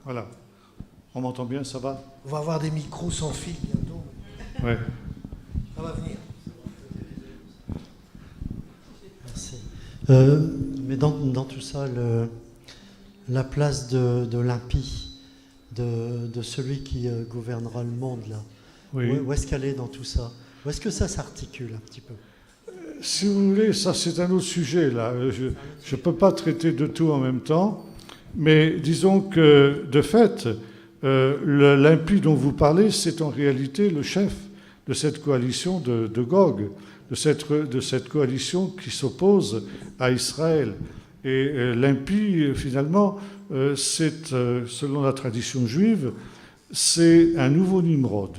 Voilà. On m'entend bien, ça va? On va avoir des micros sans fil bientôt. Ouais. Ça va venir. Merci. Mais dans tout ça, la place de l'impie, de celui qui gouvernera le monde, là, Oui. où est-ce qu'elle est dans tout ça? Où est-ce que ça s'articule un petit peu? Si vous voulez, ça c'est un autre sujet, là. Je ne peux pas traiter de tout en même temps, mais disons que, de fait, l'impie dont vous parlez, c'est en réalité le chef de cette coalition de Gog, de cette coalition qui s'oppose à Israël. Et l'impie, finalement, c'est, selon la tradition juive, c'est un nouveau Nimrod.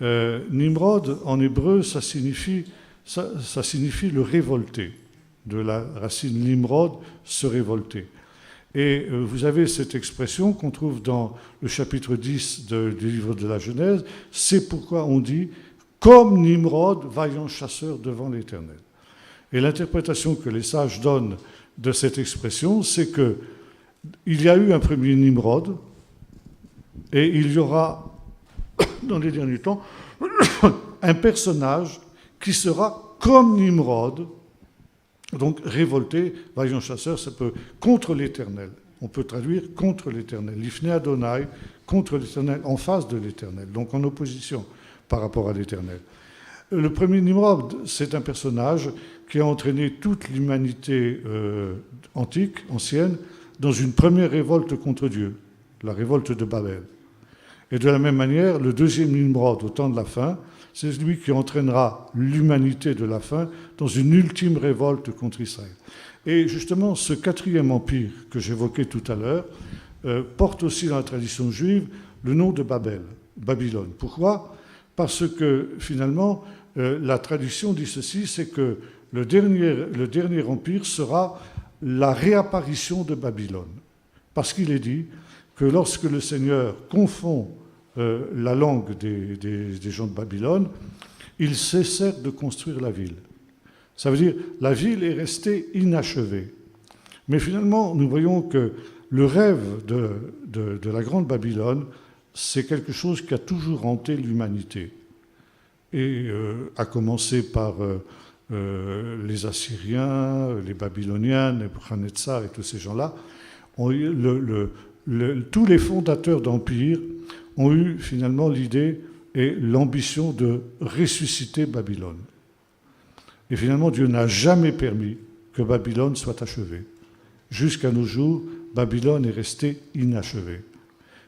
Nimrod, en hébreu, ça signifie le révolté, de la racine Nimrod, se révolter. Et vous avez cette expression qu'on trouve dans le chapitre 10 du livre de la Genèse, c'est pourquoi on dit « comme Nimrod, vaillant chasseur devant l'Éternel ». Et l'interprétation que les sages donnent de cette expression, c'est qu'il y a eu un premier Nimrod, et il y aura, dans les derniers temps, un personnage qui sera comme Nimrod, donc révolté, vaillant chasseur, ça peut contre l'Éternel. On peut traduire contre l'Éternel. L'Ifné Adonai, contre l'Éternel, en face de l'Éternel, donc en opposition par rapport à l'Éternel. Le premier Nimrod, c'est un personnage qui a entraîné toute l'humanité antique, ancienne, dans une première révolte contre Dieu, la révolte de Babel. Et de la même manière, le deuxième Nimrod, au temps de la fin, c'est lui qui entraînera l'humanité de la fin dans une ultime révolte contre Israël. Et justement, ce quatrième empire que j'évoquais tout à l'heure porte aussi dans la tradition juive le nom de Babylone. Pourquoi? Parce que finalement, la tradition dit ceci, c'est que le dernier empire sera la réapparition de Babylone. Parce qu'il est dit que lorsque le Seigneur confond la langue des gens de Babylone, ils cessèrent de construire la ville. Ça veut dire la ville est restée inachevée. Mais finalement, nous voyons que le rêve de la grande Babylone, c'est quelque chose qui a toujours hanté l'humanité. Et à commencer par les Assyriens, les Babyloniens, Nebuchadnezzar et tous ces gens-là, tous les fondateurs d'empires ont eu finalement l'idée et l'ambition de ressusciter Babylone. Et finalement, Dieu n'a jamais permis que Babylone soit achevée. Jusqu'à nos jours, Babylone est restée inachevée.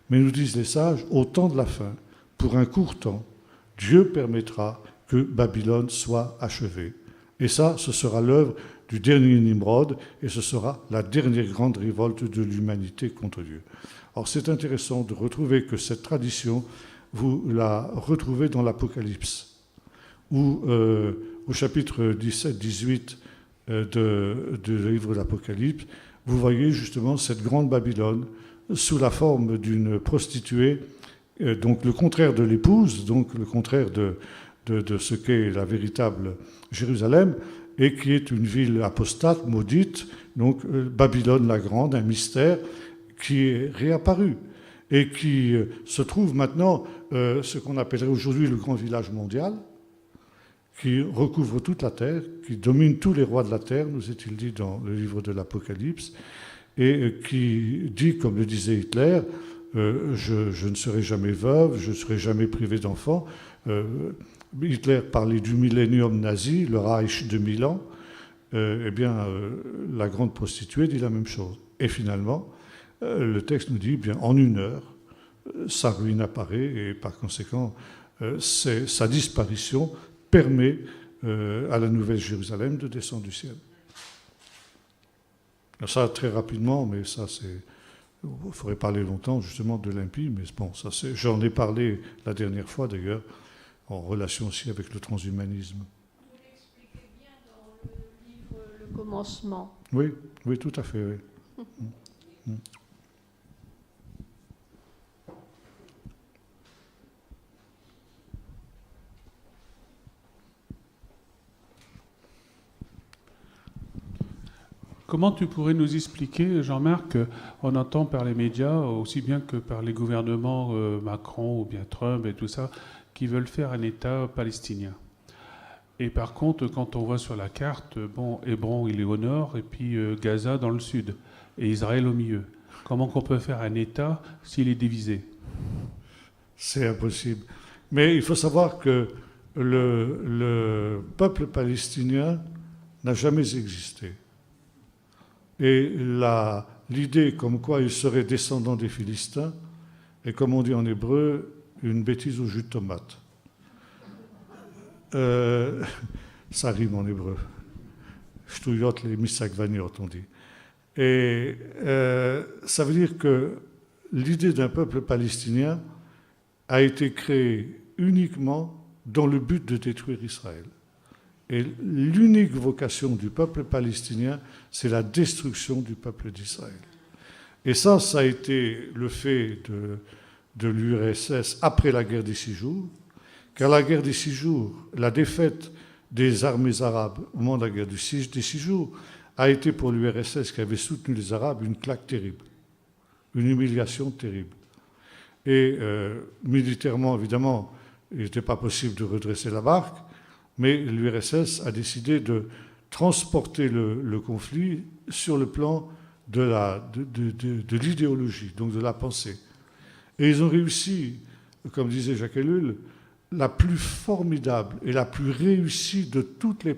Mais nous disent les sages, au temps de la fin, pour un court temps, Dieu permettra que Babylone soit achevée. Et ça, ce sera l'œuvre du dernier Nimrod, et ce sera la dernière grande révolte de l'humanité contre Dieu. Alors c'est intéressant de retrouver que cette tradition, vous la retrouvez dans l'Apocalypse, où au chapitre 17-18 du livre de l'Apocalypse, vous voyez justement cette grande Babylone sous la forme d'une prostituée, donc le contraire de l'épouse, donc le contraire de ce qu'est la véritable Jérusalem, et qui est une ville apostate, maudite, donc Babylone la Grande, un mystère qui est réapparu et qui se trouve maintenant ce qu'on appellerait aujourd'hui le grand village mondial, qui recouvre toute la terre, qui domine tous les rois de la terre, nous est-il dit dans le livre de l'Apocalypse, et qui dit, comme le disait Hitler, je ne serai jamais veuve, je ne serai jamais privé d'enfants. Hitler parlait du millénium nazi, le Reich de 1000 ans. Eh bien, la grande prostituée dit la même chose. Et finalement, le texte nous dit, bien, en 1 heure, sa ruine apparaît, et par conséquent, sa disparition permet à la Nouvelle Jérusalem de descendre du ciel. Ça, très rapidement, mais ça, c'est... Il faudrait parler longtemps, justement, de l'impie, mais bon, ça, j'en ai parlé la dernière fois, d'ailleurs, en relation aussi avec le transhumanisme. Vous l'expliquez bien dans le livre Le Commencement. Oui, oui, tout à fait, oui. Comment tu pourrais nous expliquer, Jean-Marc, on entend par les médias, aussi bien que par les gouvernements Macron ou bien Trump et tout ça, qui veulent faire un État palestinien. Et par contre, quand on voit sur la carte, bon, Hébron, il est au nord, et puis Gaza dans le sud, et Israël au milieu. Comment qu'on peut faire un État s'il est divisé? C'est impossible. Mais il faut savoir que le peuple palestinien n'a jamais existé. Et l'idée comme quoi il serait descendant des Philistins est, comme on dit en hébreu, une bêtise au jus de tomate. Ça rime en hébreu. Shtuyot les misakvaniot, on dit. Et ça veut dire que l'idée d'un peuple palestinien a été créée uniquement dans le but de détruire Israël. Et l'unique vocation du peuple palestinien, c'est la destruction du peuple d'Israël. Et ça a été le fait de l'URSS après la guerre des 6 jours, car la guerre des 6 jours, la défaite des armées arabes au moment de la guerre des 6 jours, a été pour l'URSS qui avait soutenu les Arabes une claque terrible, une humiliation terrible. Et militairement, évidemment, il n'était pas possible de redresser la barque, mais l'URSS a décidé de transporter le conflit sur le plan de l'idéologie, donc de la pensée. Et ils ont réussi, comme disait Jacques Ellul, la plus formidable et la plus réussie de toutes les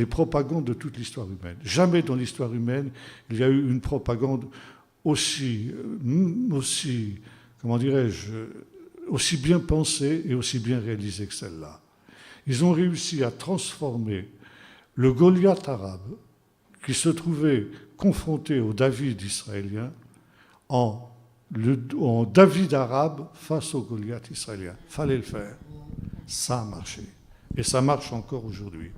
propagandes de toute l'histoire humaine. Jamais dans l'histoire humaine, il y a eu une propagande aussi comment dirais-je, aussi bien pensée et aussi bien réalisée que celle-là. Ils ont réussi à transformer le Goliath arabe, qui se trouvait confronté au David israélien, en David arabe face au Goliath israélien. Fallait le faire. Ça a marché. Et ça marche encore aujourd'hui.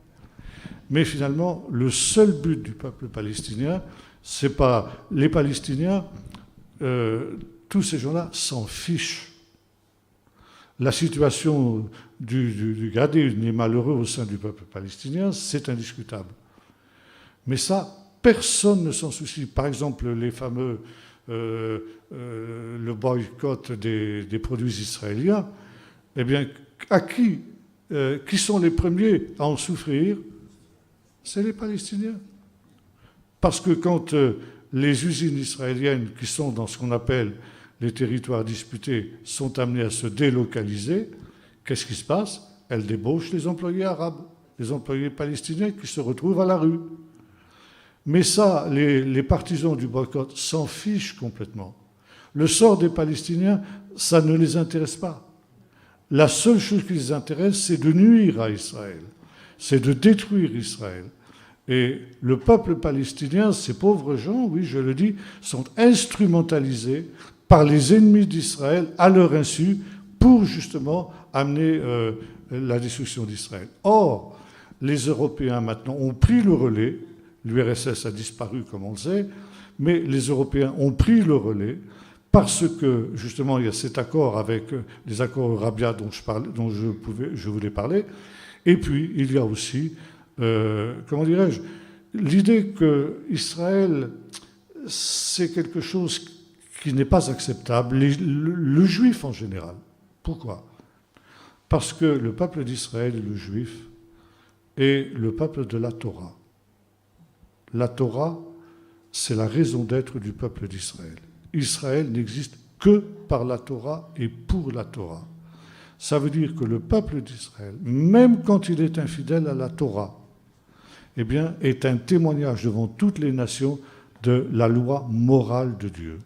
Mais finalement, le seul but du peuple palestinien, c'est pas les Palestiniens, tous ces gens-là s'en fichent. La situation du gradé des malheureux au sein du peuple palestinien, c'est indiscutable. Mais ça, personne ne s'en soucie. Par exemple, les fameux le boycott des produits israéliens, eh bien, qui sont les premiers à en souffrir? C'est les Palestiniens. Parce que quand les usines israéliennes qui sont dans ce qu'on appelle les territoires disputés sont amenées à se délocaliser, qu'est-ce qui se passe? Elles débauchent les employés arabes, les employés palestiniens qui se retrouvent à la rue. Mais ça, les partisans du boycott s'en fichent complètement. Le sort des Palestiniens, ça ne les intéresse pas. La seule chose qui les intéresse, c'est de nuire à Israël, c'est de détruire Israël. Et le peuple palestinien, ces pauvres gens, oui, je le dis, sont instrumentalisés par les ennemis d'Israël à leur insu pour justement amener la destruction d'Israël. Or, les Européens maintenant ont pris le relais. L'URSS a disparu, comme on le sait, mais les Européens ont pris le relais parce que, justement, il y a cet accord avec les accords Rabia dont je voulais parler. Et puis, il y a aussi, comment dirais-je, l'idée que Israël, c'est quelque chose qui n'est pas acceptable, le juif en général. Pourquoi? Parce que le peuple d'Israël et le juif est le peuple de la Torah. La Torah, c'est la raison d'être du peuple d'Israël. Israël n'existe que par la Torah et pour la Torah. Ça veut dire que le peuple d'Israël, même quand il est infidèle à la Torah, eh bien, est un témoignage devant toutes les nations de la loi morale de Dieu.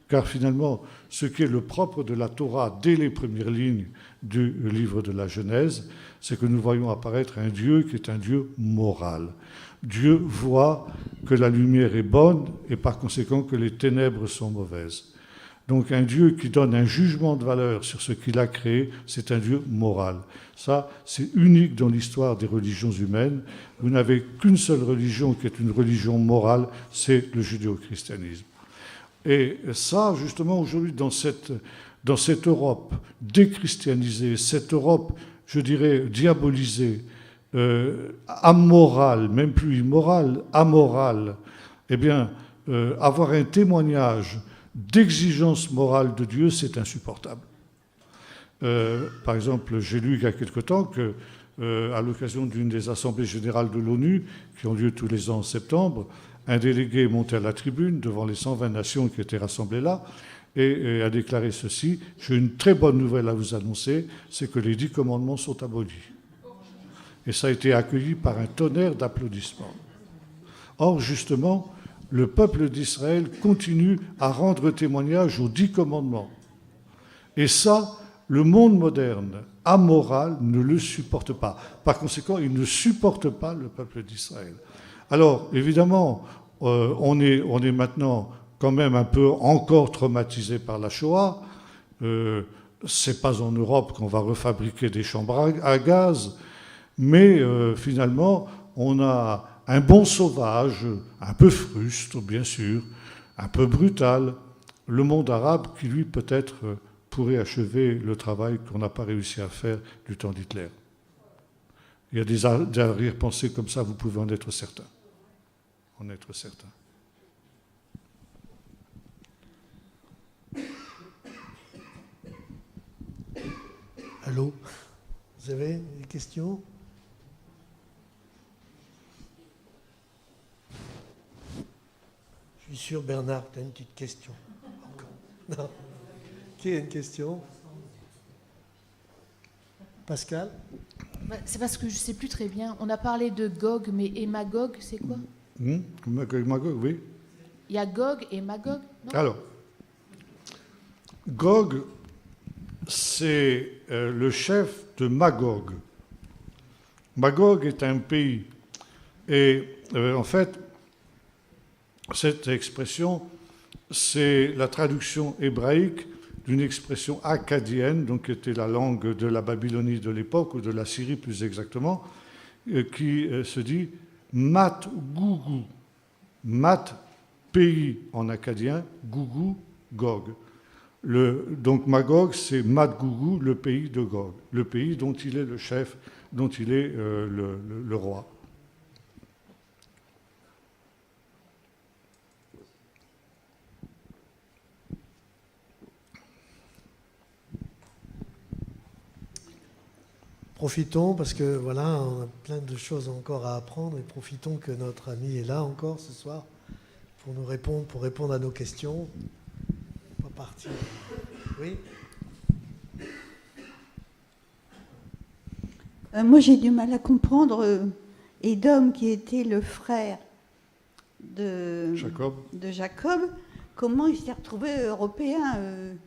Car finalement, ce qui est le propre de la Torah dès les premières lignes du livre de la Genèse, c'est que nous voyons apparaître un Dieu qui est un Dieu moral. Dieu voit que la lumière est bonne et par conséquent que les ténèbres sont mauvaises. Donc un Dieu qui donne un jugement de valeur sur ce qu'il a créé, c'est un Dieu moral. Ça, c'est unique dans l'histoire des religions humaines. Vous n'avez qu'une seule religion qui est une religion morale, c'est le judéo-christianisme. Et ça, justement, aujourd'hui, dans cette Europe déchristianisée, cette Europe, je dirais, diabolisée, amoral, même plus immoral, amoral, eh bien, avoir un témoignage d'exigence morale de Dieu, c'est insupportable. Par exemple, j'ai lu il y a quelque temps que, à l'occasion d'une des assemblées générales de l'ONU, qui ont lieu tous les ans en septembre, un délégué est monté à la tribune devant les 120 nations qui étaient rassemblées là et a déclaré ceci: j'ai une très bonne nouvelle à vous annoncer, c'est que les 10 commandements sont abolis. Et ça a été accueilli par un tonnerre d'applaudissements. Or, justement, le peuple d'Israël continue à rendre témoignage aux 10 commandements. Et ça, le monde moderne, amoral, ne le supporte pas. Par conséquent, il ne supporte pas le peuple d'Israël. Alors, évidemment, on est maintenant quand même un peu encore traumatisé par la Shoah. C'est pas en Europe qu'on va refabriquer des chambres à gaz, mais finalement, on a un bon sauvage, un peu fruste, bien sûr, un peu brutal, le monde arabe qui, lui, peut-être pourrait achever le travail qu'on n'a pas réussi à faire du temps d'Hitler. Il y a des arrière-pensées comme ça, vous pouvez en être certain. En être certain. Allô? Vous avez des questions? Je suis sûr, Bernard, tu as une petite question. Non. Qui a une question? Pascal? C'est parce que je ne sais plus très bien. On a parlé de Gog, mais et Magog, c'est quoi? Magog, oui. Il y a Gog et Magog, non? Alors, Gog, c'est le chef de Magog. Magog est un pays. Et en fait, cette expression, c'est la traduction hébraïque d'une expression akkadienne, donc qui était la langue de la Babylonie de l'époque, ou de la Syrie plus exactement, qui se dit Mat Gougou. Mat, pays en akkadien, Gougou, Gog. Donc Magog, c'est Mat Gougou, le pays de Gog, le pays dont il est le chef, dont il est le roi. Profitons, parce que voilà, on a plein de choses encore à apprendre, et profitons que notre ami est là encore ce soir pour nous répondre, pour répondre à nos questions. On va partir. Oui. Moi, j'ai du mal à comprendre Édom, qui était le frère de Jacob, comment il s'est retrouvé européen.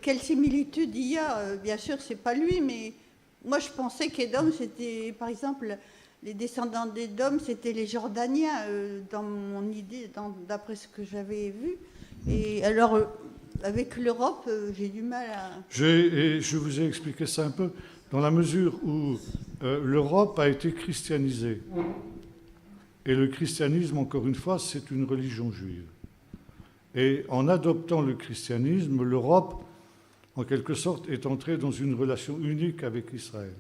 Quelle similitude il y a? Bien sûr, c'est pas lui, mais moi je pensais qu'Édom, c'était, par exemple, les descendants d'Édom, c'était les Jordaniens, dans mon idée, d'après ce que j'avais vu. Et alors, avec l'Europe, j'ai du mal à... Je vous ai expliqué ça un peu, dans la mesure où l'Europe a été christianisée. Et le christianisme, encore une fois, c'est une religion juive. Et en adoptant le christianisme, l'Europe, en quelque sorte, est entrée dans une relation unique avec Israël.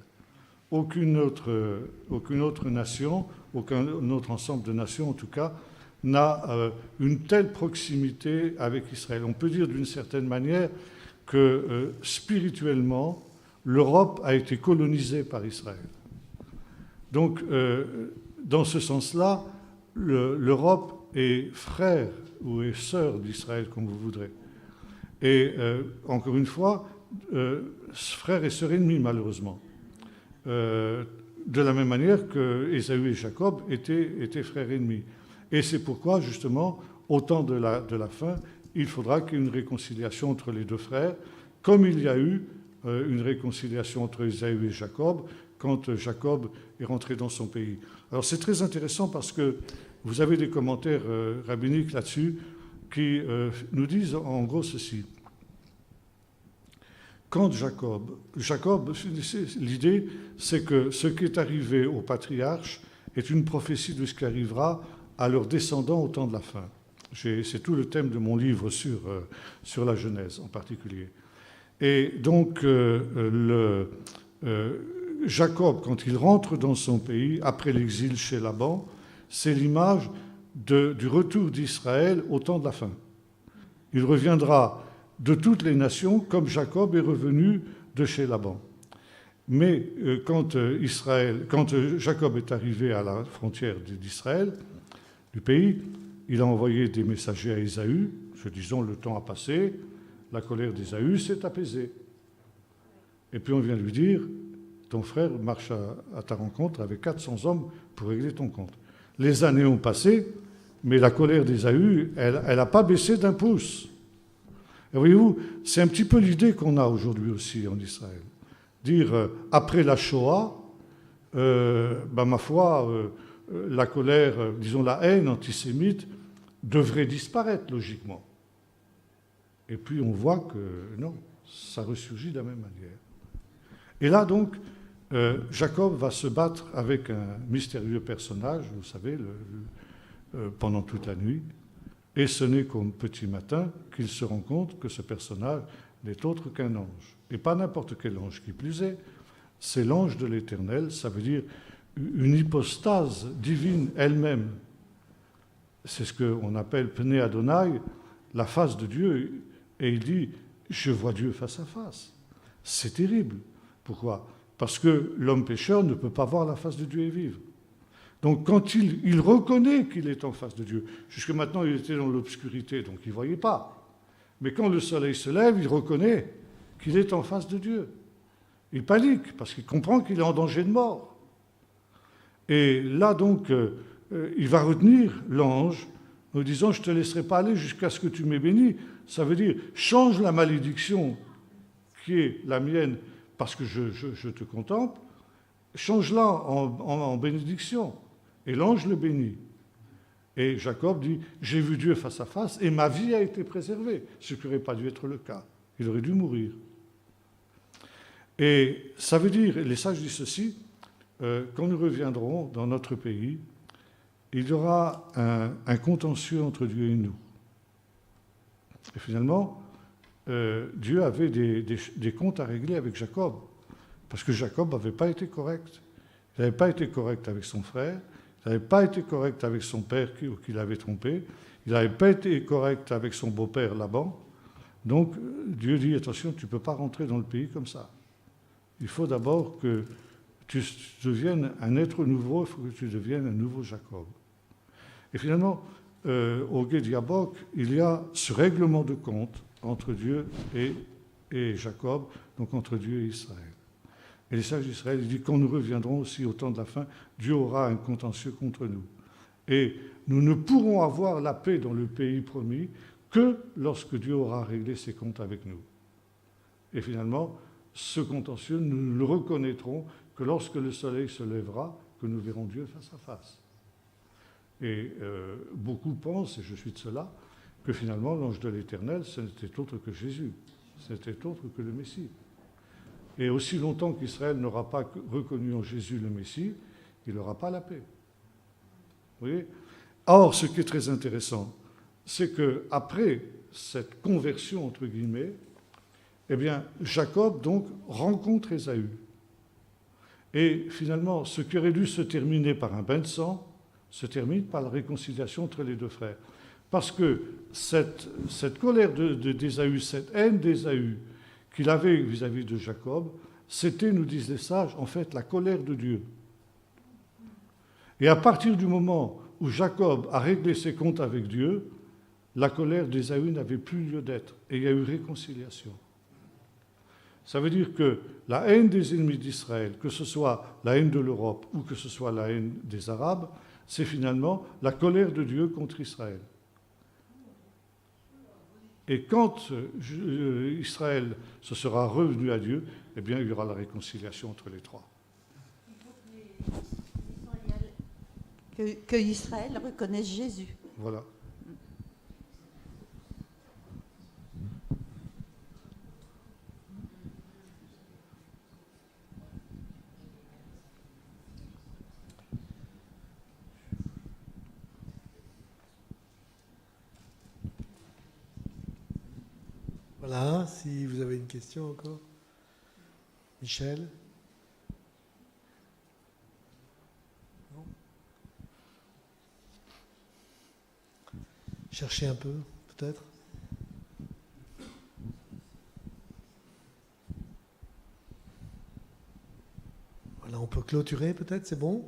Aucune autre nation, aucun autre ensemble de nations, en tout cas, n'a une telle proximité avec Israël. On peut dire d'une certaine manière que spirituellement, l'Europe a été colonisée par Israël. Donc, dans ce sens-là, l'Europe est frère ou est sœur d'Israël, comme vous voudrez. Et encore une fois, frère et sœur ennemis, malheureusement. De la même manière que Ésaü et Jacob étaient frères ennemis. Et c'est pourquoi, justement, au temps de la fin, il faudra qu'il y ait une réconciliation entre les deux frères, comme il y a eu une réconciliation entre Ésaü et Jacob, quand Jacob est rentré dans son pays. Alors c'est très intéressant parce que vous avez des commentaires rabbiniques là-dessus qui nous disent en gros ceci. Quand Jacob, l'idée, c'est que ce qui est arrivé aux patriarches est une prophétie de ce qui arrivera à leurs descendants au temps de la fin. C'est tout le thème de mon livre sur la Genèse en particulier. Et donc, Jacob, quand il rentre dans son pays, après l'exil chez Laban, c'est l'image du retour d'Israël au temps de la fin. Il reviendra de toutes les nations comme Jacob est revenu de chez Laban. Mais quand Jacob est arrivé à la frontière d'Israël, du pays, il a envoyé des messagers à Ésaü, se disant le temps a passé, la colère d'Ésaü s'est apaisée. Et puis on vient lui dire, ton frère marche à ta rencontre avec 400 hommes pour régler ton compte. Les années ont passé, mais la colère d'Ésaü, elle n'a pas baissé d'un pouce. Et voyez-vous, c'est un petit peu l'idée qu'on a aujourd'hui aussi en Israël. Dire, après la Shoah, ma foi, la colère, disons la haine antisémite, devrait disparaître logiquement. Et puis on voit que non, ça ressurgit de la même manière. Et là donc, Jacob va se battre avec un mystérieux personnage, vous savez, pendant toute la nuit. Et ce n'est qu'au petit matin qu'il se rend compte que ce personnage n'est autre qu'un ange. Et pas n'importe quel ange qui plus est, c'est l'ange de l'Éternel, ça veut dire une hypostase divine elle-même. C'est ce qu'on appelle Pnei Adonai, la face de Dieu. Et il dit, je vois Dieu face à face. C'est terrible. Pourquoi ? Parce que l'homme pécheur ne peut pas voir la face de Dieu et vivre. Donc quand il reconnaît qu'il est en face de Dieu, jusque maintenant il était dans l'obscurité, donc il ne voyait pas. Mais quand le soleil se lève, il reconnaît qu'il est en face de Dieu. Il panique parce qu'il comprend qu'il est en danger de mort. Et là donc, il va retenir l'ange en disant « Je ne te laisserai pas aller jusqu'à ce que tu m'aies béni ». Ça veut dire « Change la malédiction qui est la mienne parce que je te contemple, change-la en bénédiction ». Et l'ange le bénit. Et Jacob dit, j'ai vu Dieu face à face et ma vie a été préservée, ce qui n'aurait pas dû être le cas. Il aurait dû mourir. Et ça veut dire, les sages disent ceci, quand nous reviendrons dans notre pays, il y aura un contentieux entre Dieu et nous. Et finalement, Dieu avait des comptes à régler avec Jacob, parce que Jacob n'avait pas été correct. Il n'avait pas été correct avec son frère, il n'avait pas été correct avec son père qui l'avait trompé, il n'avait pas été correct avec son beau-père Laban. Donc Dieu dit, attention, tu ne peux pas rentrer dans le pays comme ça. Il faut d'abord que tu deviennes un être nouveau, il faut que tu deviennes un nouveau Jacob. Et finalement, au Gué Diabok, il y a ce règlement de compte entre Dieu et Jacob, donc entre Dieu et Israël. Et les sages d'Israël disent, quand nous reviendrons aussi au temps de la fin, Dieu aura un contentieux contre nous. Et nous ne pourrons avoir la paix dans le pays promis que lorsque Dieu aura réglé ses comptes avec nous. Et finalement, ce contentieux, nous le reconnaîtrons que lorsque le soleil se lèvera, que nous verrons Dieu face à face. Et beaucoup pensent, et je suis de cela, que finalement l'ange de l'Éternel, ce n'était autre que Jésus, ce n'était autre que le Messie. Et aussi longtemps qu'Israël n'aura pas reconnu en Jésus le Messie, il n'aura pas la paix. Vous voyez ? Or, ce qui est très intéressant, c'est qu'après cette conversion, entre guillemets, eh bien, Jacob, donc, rencontre Ésaü. Et finalement, ce qui aurait dû se terminer par un bain de sang, se termine par la réconciliation entre les deux frères. Parce que cette colère d'Ésaü, cette haine d'Ésaü qu'il avait vis-à-vis de Jacob, c'était, nous disent les sages, en fait, la colère de Dieu. Et à partir du moment où Jacob a réglé ses comptes avec Dieu, la colère d'Ésaü n'avait plus lieu d'être, et il y a eu réconciliation. Ça veut dire que la haine des ennemis d'Israël, que ce soit la haine de l'Europe ou que ce soit la haine des Arabes, c'est finalement la colère de Dieu contre Israël. Et quand Israël se sera revenu à Dieu, eh bien, il y aura la réconciliation entre les trois. Que Israël reconnaisse Jésus. Voilà. Voilà, si vous avez une question encore. Michel ? chercher un peu, peut-être. Voilà, on peut clôturer peut-être, c'est bon.